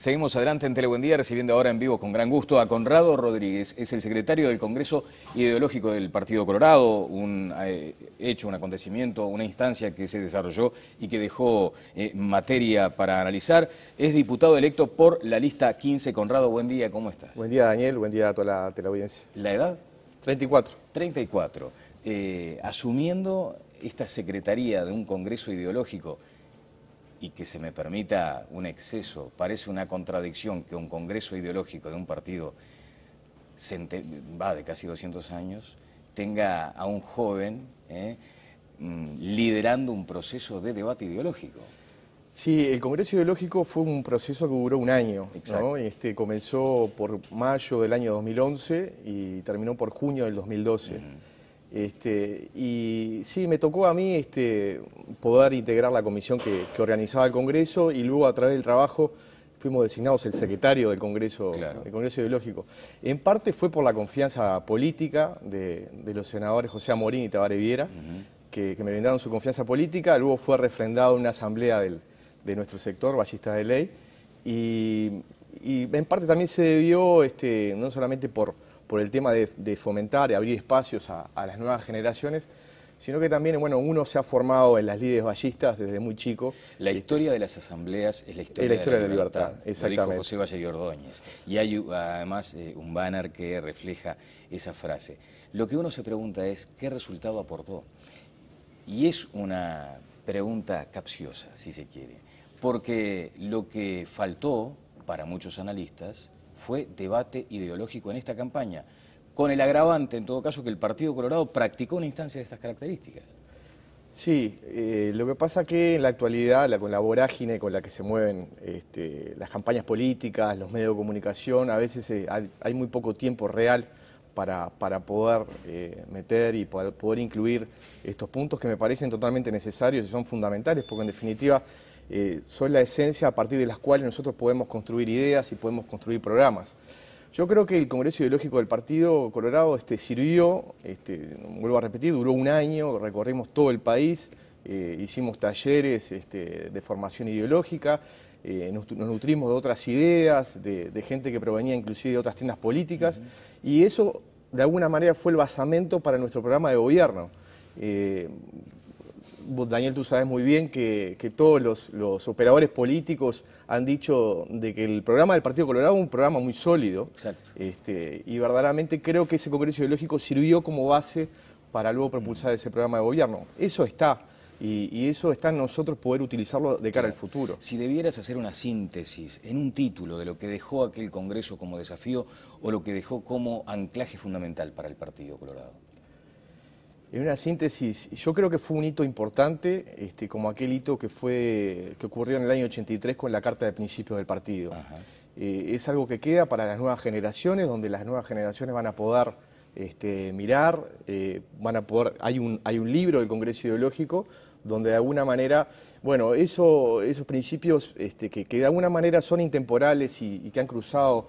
Seguimos adelante en Telebuen Día, recibiendo ahora en vivo con gran gusto a Conrado Rodríguez. Es el secretario del Congreso Ideológico del Partido Colorado, un hecho, un acontecimiento, una instancia que se desarrolló y que dejó materia para analizar. Es diputado electo por la lista 15. Conrado, buen día, ¿cómo estás? Buen día, Daniel, buen día a toda la teleaudiencia. ¿La edad? 34. 34. Asumiendo esta secretaría de un Congreso ideológico, y que se me permita un exceso, parece una contradicción que un congreso ideológico de un partido de casi 200 años tenga a un joven liderando un proceso de debate ideológico. Sí, el Congreso Ideológico fue un proceso que duró un año, Exacto. ¿no? Comenzó por mayo del año 2011 y terminó por junio del 2012. Y sí, me tocó a mí poder integrar la comisión que organizaba el Congreso, y luego a través del trabajo fuimos designados el secretario del Congreso, Claro. del Congreso Ideológico. En parte fue por la confianza política de los senadores José Amorín y Tabaré Viera, que me brindaron su confianza política. Luego fue refrendado en una asamblea de nuestro sector, Ballistas de Ley, y en parte también se debió, no solamente por el tema de fomentar y abrir espacios a las nuevas generaciones, sino que también, bueno, uno se ha formado en las lides ballistas desde muy chico. La historia de las asambleas es la historia de la libertad. Lo dijo José Valle y Ordóñez. Y hay además un banner que refleja esa frase. Lo que uno se pregunta es, ¿qué resultado aportó? Y es una pregunta capciosa, si se quiere, porque lo que faltó para muchos analistas fue debate ideológico en esta campaña, con el agravante, en todo caso, que el Partido Colorado practicó una instancia de estas características. Sí, lo que pasa que en la actualidad, con la vorágine con la que se mueven las campañas políticas, los medios de comunicación, a veces hay muy poco tiempo real para poder meter y poder incluir estos puntos que me parecen totalmente necesarios y son fundamentales, porque en definitiva son la esencia a partir de las cuales nosotros podemos construir ideas y podemos construir programas. Yo creo que el Congreso Ideológico del Partido Colorado sirvió, vuelvo a repetir, duró un año, recorrimos todo el país, hicimos talleres de formación ideológica, nos nutrimos de otras ideas, de gente que provenía inclusive de otras tiendas políticas, y eso de alguna manera fue el basamento para nuestro programa de gobierno. Daniel, tú sabes muy bien que todos los operadores políticos han dicho de que el programa del Partido Colorado es un programa muy sólido. Exacto. Y verdaderamente creo que ese Congreso Ideológico sirvió como base para luego propulsar ese programa de gobierno. Eso está, y eso está en nosotros poder utilizarlo de cara al futuro. Si debieras hacer una síntesis en un título de lo que dejó aquel Congreso como desafío o lo que dejó como anclaje fundamental para el Partido Colorado. En una síntesis, yo creo que fue un hito importante, como aquel hito que ocurrió en el año 83 con la Carta de Principios del partido. Es algo que queda para las nuevas generaciones, donde las nuevas generaciones van a poder mirar, hay un libro del Congreso Ideológico donde de alguna manera, bueno, esos principios que de alguna manera son intemporales y que han cruzado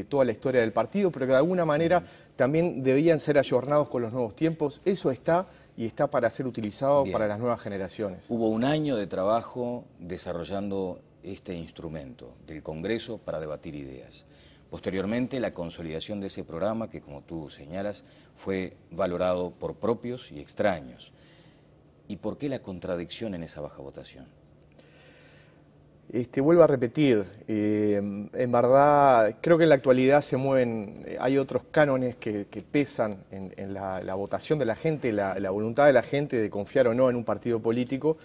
toda la historia del partido, pero que de alguna manera también debían ser ayornados con los nuevos tiempos, eso está y está para ser utilizado para las nuevas generaciones. Hubo un año de trabajo desarrollando este instrumento del Congreso para debatir ideas. Posteriormente, la consolidación de ese programa, que como tú señalas, fue valorado por propios y extraños. ¿Y por qué la contradicción en esa baja votación? Vuelvo a repetir, en verdad creo que en la actualidad se mueven, hay otros cánones que pesan en la votación de la gente, la voluntad de la gente de confiar o no en un partido político,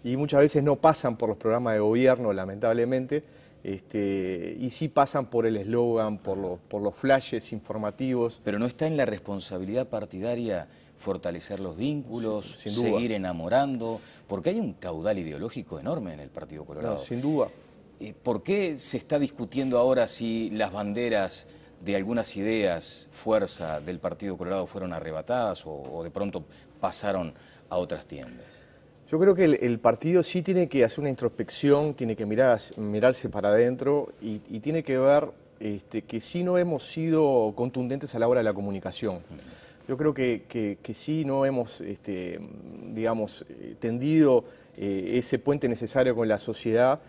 y muchas veces no pasan por los programas de gobierno, lamentablemente, y sí pasan por el eslogan, por los flashes informativos. Pero ¿no está en la responsabilidad partidaria fortalecer los vínculos, sin duda, seguir enamorando? Porque hay un caudal ideológico enorme en el Partido Colorado. No, sin duda. ¿Por qué se está discutiendo ahora si las banderas de algunas ideas, fuerza del Partido Colorado fueron arrebatadas o de pronto pasaron a otras tiendas? Yo creo que el partido sí tiene que hacer una introspección, tiene que mirarse para adentro y tiene que ver que sí no hemos sido contundentes a la hora de la comunicación. Yo creo que sí no hemos, digamos, tendido ese puente necesario con la sociedad,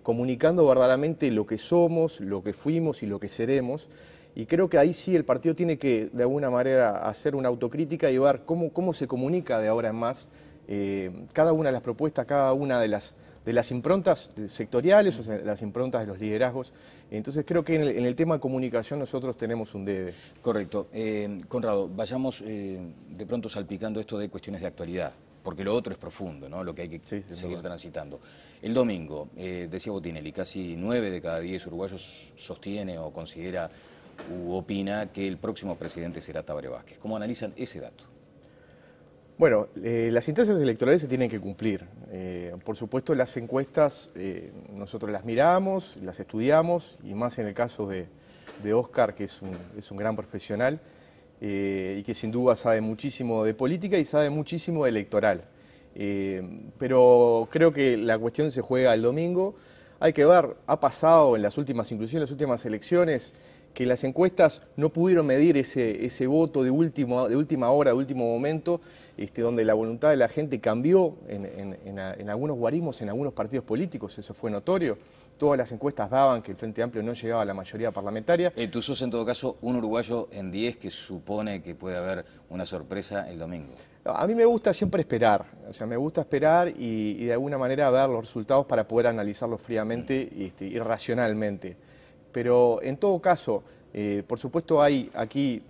comunicando verdaderamente lo que somos, lo que fuimos y lo que seremos. Y creo que ahí sí el partido tiene que, de alguna manera, hacer una autocrítica y ver cómo se comunica de ahora en más cada una de las propuestas, cada una de las improntas sectoriales, o sea, las improntas de los liderazgos. Entonces creo que en el tema de comunicación nosotros tenemos un debe. Correcto. Conrado, vayamos de pronto salpicando esto de cuestiones de actualidad, porque lo otro es profundo, ¿no? Lo que hay que seguir transitando. El domingo, decía Botinelli, casi 9 de cada 10 uruguayos sostiene o considera u opina que el próximo presidente será Tabaré Vázquez. ¿Cómo analizan ese dato? Bueno, las instancias electorales se tienen que cumplir. Por supuesto, las encuestas nosotros las miramos, las estudiamos, y más en el caso de Óscar, que es un gran profesional y que sin duda sabe muchísimo de política y sabe muchísimo de electoral. Pero creo que la cuestión se juega el domingo. Hay que ver, ha pasado en las últimas, inclusive en las últimas elecciones, que las encuestas no pudieron medir ese voto de última hora, de último momento, donde la voluntad de la gente cambió en algunos guarismos, en algunos partidos políticos, eso fue notorio. Todas las encuestas daban que el Frente Amplio no llegaba a la mayoría parlamentaria. Tú sos en todo caso un uruguayo en 10 que supone que puede haber una sorpresa el domingo. A mí me gusta siempre esperar, o sea, me gusta esperar y de alguna manera ver los resultados para poder analizarlos fríamente y racionalmente. Pero en todo caso, por supuesto hay aquí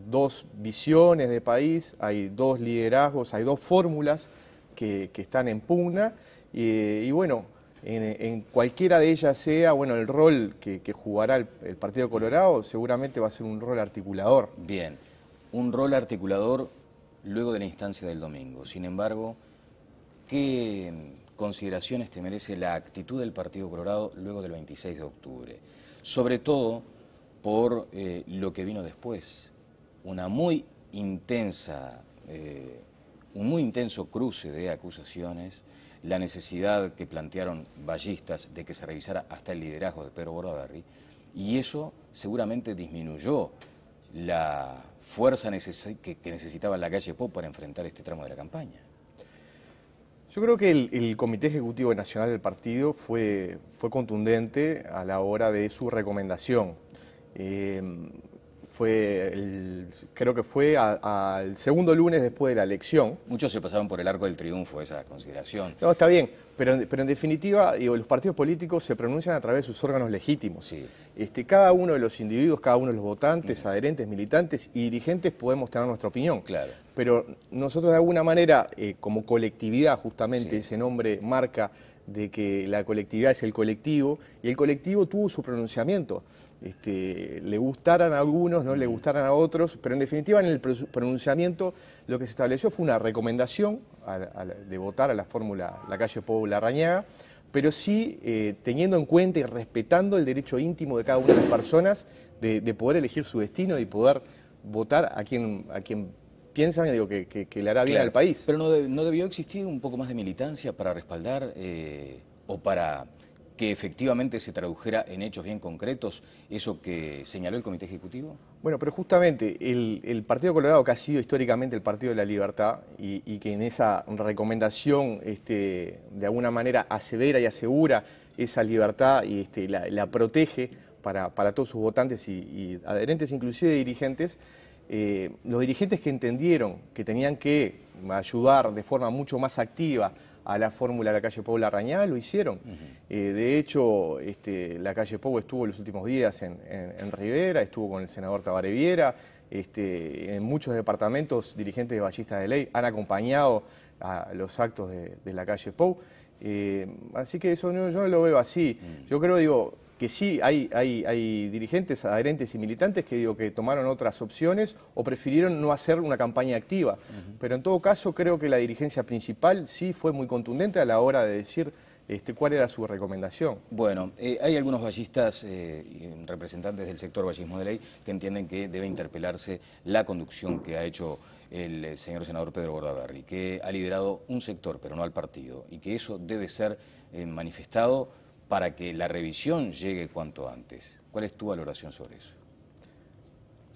dos visiones de país, hay dos liderazgos, hay dos fórmulas que están en pugna y bueno, en cualquiera de ellas sea, bueno, el rol que jugará el Partido Colorado seguramente va a ser un rol articulador. Bien, un rol articulador luego de la instancia del domingo. Sin embargo, ¿qué consideraciones te merece la actitud del Partido Colorado luego del 26 de octubre? Sobre todo por lo que vino después, un muy intenso cruce de acusaciones, la necesidad que plantearon vallistas de que se revisara hasta el liderazgo de Pedro Bordaberry, y eso seguramente disminuyó la fuerza que necesitaba la calle Pou para enfrentar este tramo de la campaña. Yo creo que el Comité Ejecutivo Nacional del partido fue contundente a la hora de su recomendación. Creo que fue al segundo lunes después de la elección. Muchos se pasaron por el arco del triunfo esa consideración. No, está bien, pero en definitiva los partidos políticos se pronuncian a través de sus órganos legítimos. Sí. Cada uno de los individuos, cada uno de los votantes, adherentes, militantes y dirigentes podemos tener nuestra opinión. Claro. Pero nosotros de alguna manera, como colectividad justamente, ese nombre marca de que la colectividad es el colectivo, y el colectivo tuvo su pronunciamiento. Le gustaran a algunos, no le gustaran a otros, pero en definitiva en el pronunciamiento lo que se estableció fue una recomendación de votar a la fórmula La Calle Pou Larrañaga, pero sí teniendo en cuenta y respetando el derecho íntimo de cada una de las personas de poder elegir su destino y poder votar a quien piensan que le hará bien al país. Pero ¿no debió existir un poco más de militancia para respaldar o para que efectivamente se tradujera en hechos bien concretos eso que señaló el Comité Ejecutivo? Bueno, pero justamente el Partido Colorado, que ha sido históricamente el Partido de la Libertad y que en esa recomendación de alguna manera asevera y asegura esa libertad y la protege para todos sus votantes y adherentes, inclusive dirigentes, los dirigentes que entendieron que tenían que ayudar de forma mucho más activa a la fórmula de La Calle Pou Larrañaga lo hicieron. De hecho, La Calle Pou estuvo los últimos días en Rivera, estuvo con el senador Tabaré Viera, en muchos departamentos dirigentes de Ballistas de Ley han acompañado a los actos de La Calle Pou. Así que eso yo no lo veo así. Yo creo, que sí hay dirigentes, adherentes y militantes que tomaron otras opciones o prefirieron no hacer una campaña activa. Pero en todo caso creo que la dirigencia principal sí fue muy contundente a la hora de decir cuál era su recomendación. Bueno, hay algunos ballistas, representantes del sector ballismo de ley, que entienden que debe interpelarse la conducción que ha hecho el señor senador Pedro Bordaberry, que ha liderado un sector pero no al partido, y que eso debe ser manifestado para que la revisión llegue cuanto antes. ¿Cuál es tu valoración sobre eso?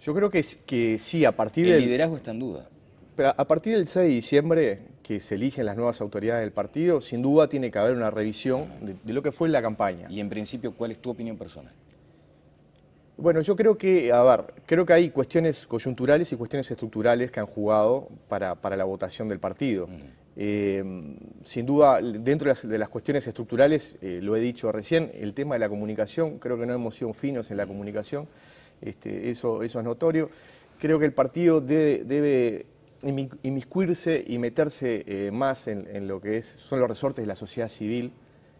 Yo creo que sí, a partir del... El liderazgo está en duda. Pero a partir del 6 de diciembre que se eligen las nuevas autoridades del partido, sin duda tiene que haber una revisión de lo que fue la campaña. Y en principio, ¿cuál es tu opinión personal? Bueno, yo creo que, creo que hay cuestiones coyunturales y cuestiones estructurales que han jugado para la votación del partido. Sin duda, dentro de las cuestiones estructurales, lo he dicho recién, el tema de la comunicación, creo que no hemos sido finos en la comunicación, eso es notorio. Creo que el partido debe inmiscuirse y meterse más en lo que son los resortes de la sociedad civil,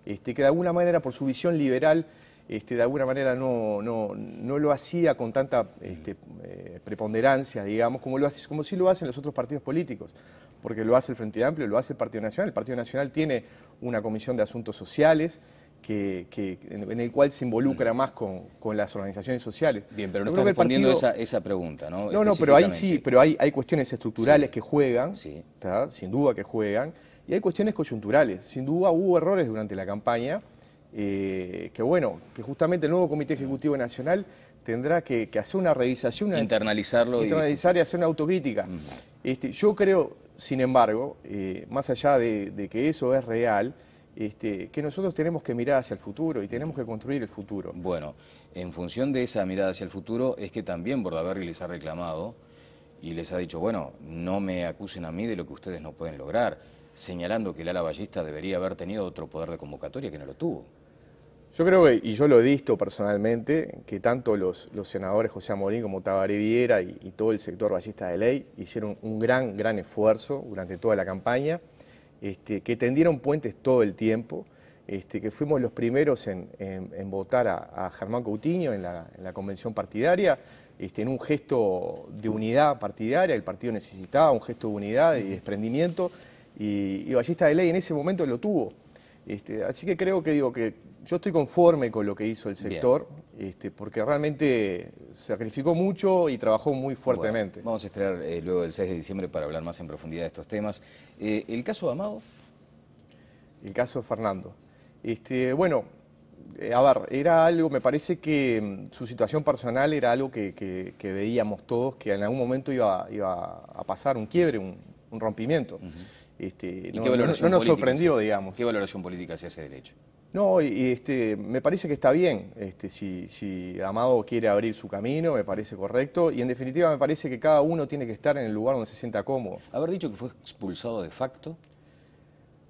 que de alguna manera, por su visión liberal, de alguna manera no lo hacía con tanta preponderancia, digamos, como sí lo hacen los otros partidos políticos, porque lo hace el Frente Amplio, lo hace el Partido Nacional. El Partido Nacional tiene una comisión de asuntos sociales en el cual se involucra más con las organizaciones sociales. Bien, pero no está respondiendo esa pregunta, ¿no? No, pero ahí sí, pero hay cuestiones estructurales que juegan, sí, sin duda que juegan, y hay cuestiones coyunturales. Sin duda hubo errores durante la campaña, que justamente el nuevo Comité Ejecutivo Nacional tendrá que hacer una revisación, internalizarlo y hacer una autocrítica. Yo creo, sin embargo, más allá de que eso es real, que nosotros tenemos que mirar hacia el futuro y tenemos que construir el futuro. Bueno, en función de esa mirada hacia el futuro es que también Bordaberry les ha reclamado y les ha dicho, bueno, no me acusen a mí de lo que ustedes no pueden lograr, señalando que el ala ballista debería haber tenido otro poder de convocatoria que no lo tuvo. Yo creo que, y yo lo he visto personalmente, que tanto los senadores José Amorín como Tabaré Viera y todo el sector ballista de ley hicieron un gran esfuerzo durante toda la campaña, que tendieron puentes todo el tiempo, que fuimos los primeros en votar a Germán Coutinho en la convención partidaria, en un gesto de unidad partidaria. El partido necesitaba un gesto de unidad y desprendimiento, y Ballista de Ley en ese momento lo tuvo. Así que creo que yo estoy conforme con lo que hizo el sector, porque realmente sacrificó mucho y trabajó muy fuertemente. Bueno, vamos a esperar luego del 6 de diciembre para hablar más en profundidad de estos temas. ¿El caso de Amado? El caso de Fernando. Era algo, me parece que su situación personal era algo que veíamos todos, que en algún momento iba a pasar un quiebre, un rompimiento. No nos sorprendió, digamos. ¿Qué valoración política se hace del hecho? No, me parece que está bien. Si Amado quiere abrir su camino, me parece correcto. Y en definitiva me parece que cada uno tiene que estar en el lugar donde se sienta cómodo. Haber dicho que fue expulsado de facto.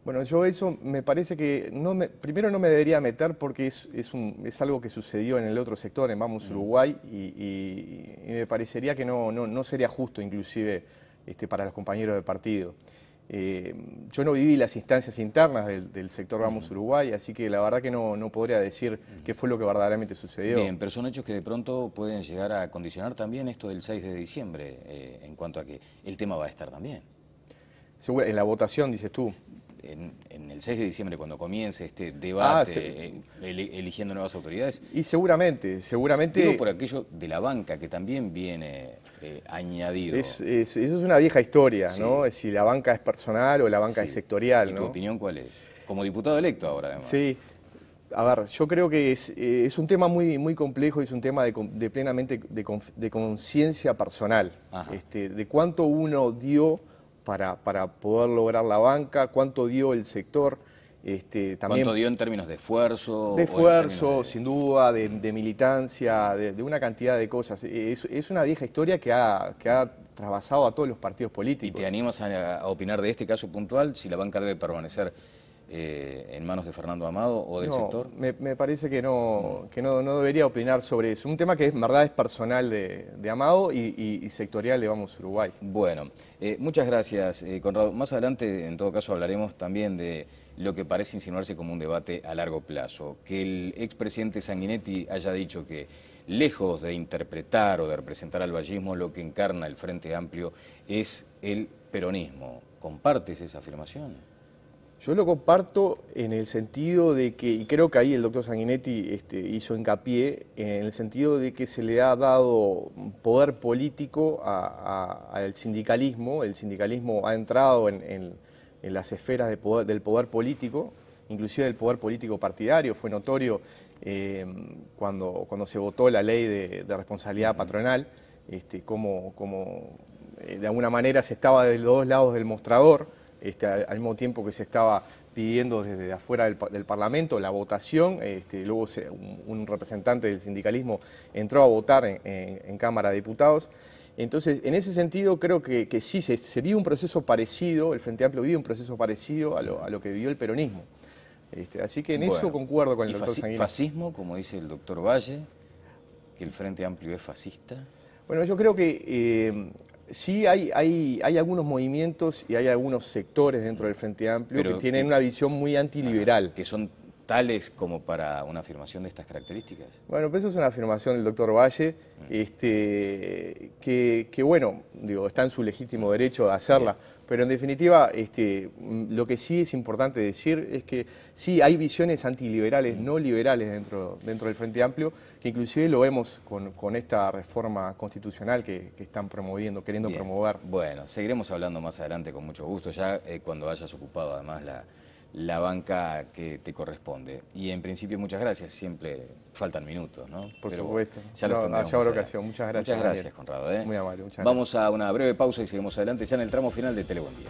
Bueno, yo eso me parece que primero no me debería meter porque es algo que sucedió en el otro sector, en Vamos Uruguay, y me parecería que no sería justo inclusive para los compañeros del partido. Yo no viví las instancias internas del sector Vamos Uruguay, así que la verdad que no podría decir qué fue lo que verdaderamente sucedió. Bien, pero son hechos que de pronto pueden llegar a condicionar también esto del 6 de diciembre, en cuanto a que el tema va a estar también. En la votación, dices tú. En el 6 de diciembre, cuando comience este debate, eligiendo nuevas autoridades. Y seguramente... Digo por aquello de la banca, que también viene añadido. Eso es una vieja historia, sí, ¿no? Si la banca es personal o la banca es sectorial, ¿Y ¿no? tu opinión cuál es? Como diputado electo ahora, además. Sí. Yo creo que es un tema muy complejo y es un tema plenamente de conciencia personal, de cuánto uno dio para poder lograr la banca, cuánto dio el sector. También, ¿cuánto dio en términos de esfuerzo? De esfuerzo, sin duda, de militancia, de una cantidad de cosas. Es una vieja historia que ha trasvasado a todos los partidos políticos. ¿Y te animas a opinar de este caso puntual, si la banca debe permanecer en manos de Fernando Amado o del sector? Me parece que no debería opinar sobre eso. Un tema que en verdad es personal de Amado y sectorial de Vamos Uruguay. Bueno, muchas gracias, Conrado. Más adelante, en todo caso, hablaremos también de lo que parece insinuarse como un debate a largo plazo. Que el expresidente Sanguinetti haya dicho que, lejos de interpretar o de representar al vallismo, lo que encarna el Frente Amplio es el peronismo. ¿Compartes esa afirmación? Yo lo comparto en el sentido de que, y creo que ahí el doctor Sanguinetti hizo hincapié, en el sentido de que se le ha dado poder político al sindicalismo. El sindicalismo ha entrado en las esferas del poder político, inclusive del poder político partidario. Fue notorio cuando se votó la ley de responsabilidad patronal, como de alguna manera se estaba de los dos lados del mostrador. al mismo tiempo que se estaba pidiendo desde afuera del Parlamento la votación. Luego un representante del sindicalismo entró a votar en Cámara de Diputados. Entonces, en ese sentido, creo que sí, se vive un proceso parecido, el Frente Amplio vive un proceso parecido a lo que vivió el peronismo. Así que en eso concuerdo con el doctor Sanguinetti. ¿Fascismo, como dice el doctor Valle, que el Frente Amplio es fascista? Bueno, yo creo que sí hay algunos movimientos y hay algunos sectores dentro del Frente Amplio que tienen una visión muy antiliberal. Que son tales como para una afirmación de estas características. Bueno, pues eso es una afirmación del doctor Valle, que bueno, digo, está en su legítimo derecho de hacerla. Bien. Pero en definitiva, lo que sí es importante decir es que sí hay visiones antiliberales, no liberales dentro del Frente Amplio, que inclusive lo vemos con esta reforma constitucional que están promoviendo, queriendo promover. Bueno, seguiremos hablando más adelante con mucho gusto, ya cuando hayas ocupado además la banca que te corresponde. Y en principio muchas gracias, siempre faltan minutos, ¿no? Por supuesto. Ya los tendremos. Haya ocasión. Muchas gracias. Muchas gracias, Conrado. Muy amable, muchas gracias. Vamos a una breve pausa y seguimos adelante ya en el tramo final de Tele Buen Día.